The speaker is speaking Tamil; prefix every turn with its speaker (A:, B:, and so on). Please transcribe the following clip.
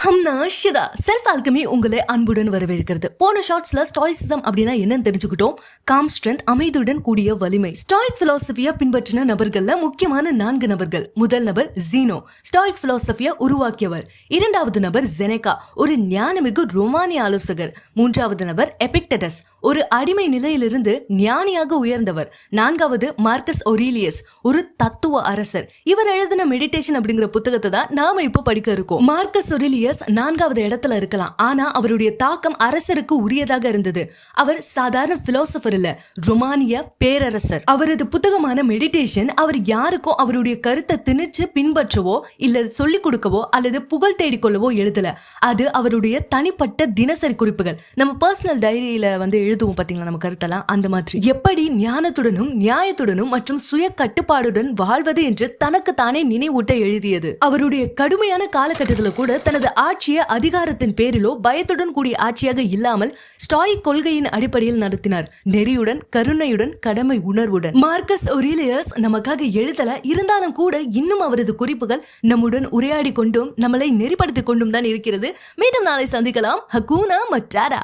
A: ஷிதா செல்ஃப் ஆல்கமி உங்களை அன்புடன் வரவேற்கிறது. போன ஷார்ட்ஸ்ல ஸ்டாயிசிசம் அப்படின்னா என்னன்னு தெரிஞ்சுக்கிட்டோம். காம் ஸ்ட்ரென்த், அமைதியுடன் கூடிய வலிமை. ஸ்டாயிக் பிலாசபியை பின்பற்றின நபர்கள்ல முக்கியமான 4 நபர்கள். முதல் நபர் ஜீனோ, ஸ்டாயிக் பிலாசபியை உருவாக்கியவர். இரண்டாவது நபர் ஜெனேகா, ஒரு ஞானமிகு ரோமானிய ஆலோசகர். மூன்றாவது நபர் எபிக்டடஸ், ஒரு அடிமை நிலையிலிருந்து ஞானியாக உயர்ந்தவர். நான்காவது மார்க்கஸ் ஒரீலியஸ், ஒரு தத்துவ அரசர். இவர் எழுதின மெடிடேஷன் அப்படிங்கிற புத்தகத்தை தான் நாம இப்போ படிக்க இருக்கோம். மார்க்கஸ் ஒரீலியஸ் 4வது இடத்துல இருக்கலாம், ஆனா அவருடைய தாக்கம் அரசருக்கு உரியதாக இருந்தது. அவர் சாதாரண பிலாசபர் இல்ல, ரொமானிய பேரரசர். அவரது புத்தகமான மெடிடேஷன் அவர் யாருக்கும் அவருடைய கருத்தை திணிச்சு பின்பற்றவோ இல்ல சொல்லிக் கொடுக்கவோ அல்லது புகழ் தேடிக்கொள்ளவோ எழுதல. அது அவருடைய தனிப்பட்ட தினசரி குறிப்புகள். நம்ம பர்சனல் டைரியில எழுதுவோம் பாத்தீங்களா நம்ம கருத்தெல்லாம், அந்த மாதிரி. எப்படி ஞானத்துடனும் நியாயத்துடனும் மற்றும் சுய கட்டுப்பாடுடன் வாழ்வது என்று தனக்கு தானே நினைவூட்ட எழுதியது. அவருடைய கடுமையான காலகட்டத்துல கூட தனது ஆட்சியை அதிகாரத்தின் பேரிலோ பயத்துடன் கூடிய ஆட்சியாக இல்லாமல் ஸ்டாயிக் கொள்கையின் அடிப்படையில் நடத்தினார். நெறியுடன், கருணையுடன், கடமை உணர்வுடன். மார்க்கஸ் ஒரீலியஸ் நமக்காக எழுதல, இருந்தாலும் கூட இன்னும் அவரது குறிப்புகள் நம்முடன் உரையாடி கொண்டும் நம்மளை நெறிப்படுத்திக் கொண்டும் தான் இருக்கிறது. மீண்டும் நாளை சந்திக்கலாம். ஹக்கூனா மட்டாரா.